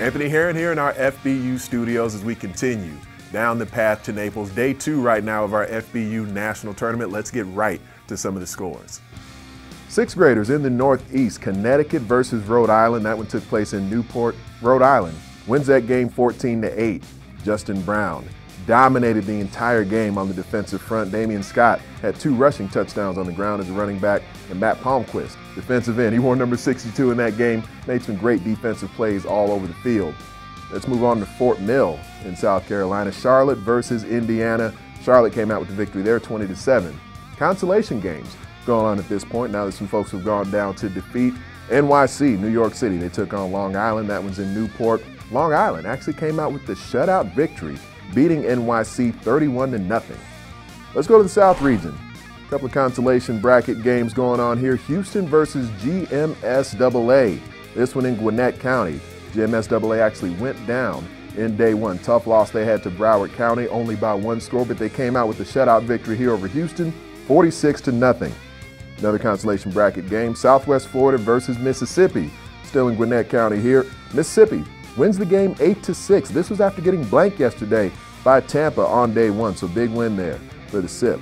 Anthony Herron here in our FBU studios as we continue down the path to Naples. Day 2 right now of our FBU National Tournament. Let's get right to some of the scores. Sixth graders in the Northeast, Connecticut versus Rhode Island. That one took place in Newport, Rhode Island. Wins that game 14-8. Justin Brown dominated the entire game on the defensive front. Damian Scott had 2 rushing touchdowns on the ground as a running back, and Matt Palmquist, defensive end. He wore number 62 in that game, made some great defensive plays all over the field. Let's move on to Fort Mill in South Carolina. Charlotte versus Indiana. Charlotte came out with the victory there, 20-7. Consolation games going on at this point now that some folks have gone down to defeat. NYC, New York City, they took on Long Island. That one's in Newport. Long Island actually came out with the shutout victory, beating NYC 31-0. Let's go to the South region. A couple of consolation bracket games going on here. Houston versus GMSAA. This one in Gwinnett County. GMSAA actually went down in day 1. Tough loss they had to Broward County, only by 1 score, but they came out with the shutout victory here over Houston, 46-0. Another consolation bracket game, Southwest Florida versus Mississippi. Still in Gwinnett County here. Mississippi wins the game 8-6. This was after getting blanked yesterday by Tampa on day 1, so big win there for the SIP.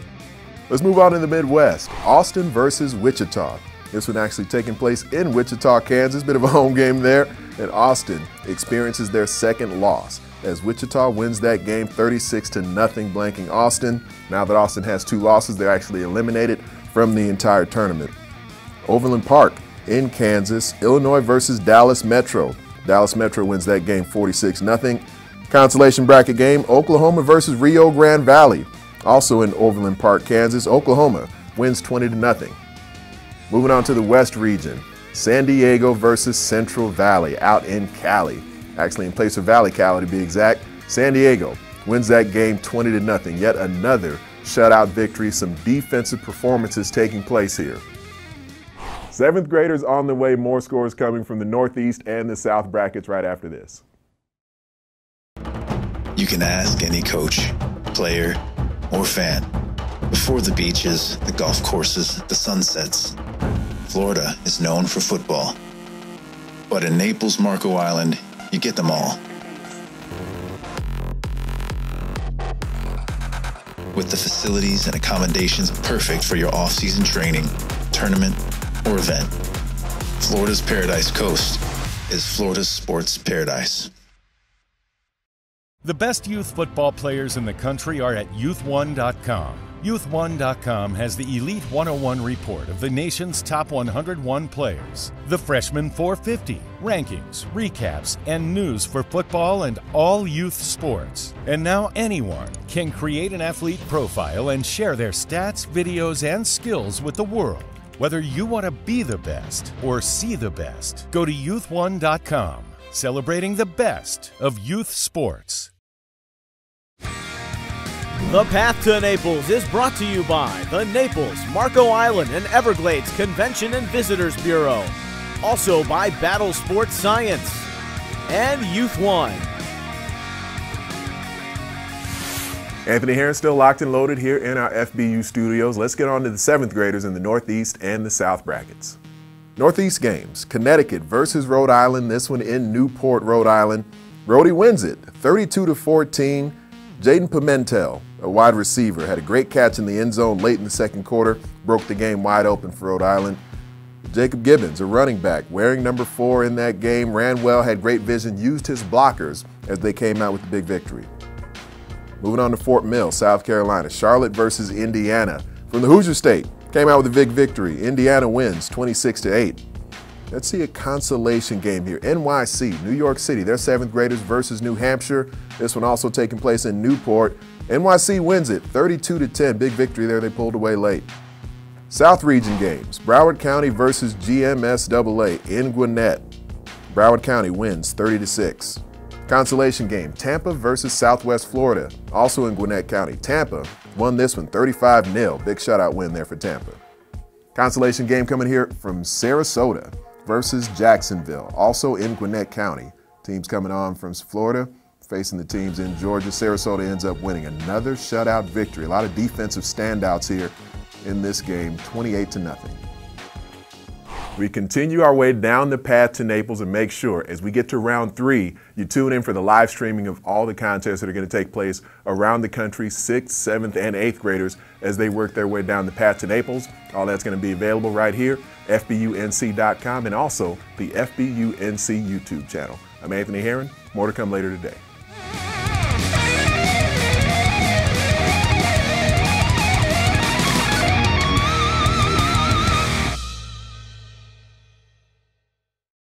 Let's move on to the Midwest. Austin versus Wichita. This one actually taking place in Wichita, Kansas. Bit of a home game there. And Austin experiences their second loss as Wichita wins that game 36-0, blanking Austin. Now that Austin has 2 losses, they're actually eliminated from the entire tournament. Overland Park in Kansas. Illinois versus Dallas Metro. Dallas Metro wins that game 46-0. Consolation bracket game, Oklahoma versus Rio Grande Valley. Also in Overland Park, Kansas. Oklahoma wins 20-0. Moving on to the West region, San Diego versus Central Valley out in Cali. Actually in place of Valley Cali to be exact. San Diego wins that game 20-0. Yet another shutout victory, some defensive performances taking place here. 7th graders on the way, more scores coming from the Northeast and the South brackets right after this. You can ask any coach, player, or fan. Before the beaches, the golf courses, the sunsets, Florida is known for football. But in Naples, Marco Island, you get them all. With the facilities and accommodations perfect for your off-season training, tournament, or event. Florida's Paradise Coast is Florida's sports paradise. The best youth football players in the country are at youth1.com. Youth1.com has the Elite 101 report of the nation's top 101 players, the Freshman 450, rankings, recaps, and news for football and all youth sports. And now anyone can create an athlete profile and share their stats, videos, and skills with the world. Whether you want to be the best or see the best, go to youth1.com, celebrating the best of youth sports. The Path to Naples is brought to you by the Naples, Marco Island, and Everglades Convention and Visitors Bureau. Also by Battle Sports Science and Youth One. Anthony Herron still locked and loaded here in our FBU studios. Let's get on to the 7th graders in the Northeast and the South brackets. Northeast games, Connecticut versus Rhode Island. This one in Newport, Rhode Island. Rhodey wins it, 32-14. Jaden Pimentel, a wide receiver, had a great catch in the end zone late in the 2nd quarter, broke the game wide open for Rhode Island. Jacob Gibbons, a running back, wearing number 4 in that game, ran well, had great vision, used his blockers as they came out with the big victory. Moving on to Fort Mill, South Carolina, Charlotte versus Indiana. From the Hoosier State, came out with a big victory. Indiana wins 26-8. Let's see a consolation game here. NYC, New York City, their 7th graders versus New Hampshire. This one also taking place in Newport. NYC wins it 32-10. Big victory there. They pulled away late. South region games. Broward County versus GMSAA in Gwinnett. Broward County wins 30-6. Consolation game. Tampa versus Southwest Florida. Also in Gwinnett County. Tampa won this one 35-0. Big shutout win there for Tampa. Consolation game coming here from Sarasota versus Jacksonville, also in Gwinnett County. Teams coming on from Florida, facing the teams in Georgia. Sarasota ends up winning another shutout victory. A lot of defensive standouts here in this game, 28-0. We continue our way down the path to Naples, and make sure as we get to round 3, you tune in for the live streaming of all the contests that are going to take place around the country, 6th, 7th, and 8th graders as they work their way down the path to Naples. All that's going to be available right here, FBUNC.com, and also the FBUNC YouTube channel. I'm Anthony Herron. More to come later today.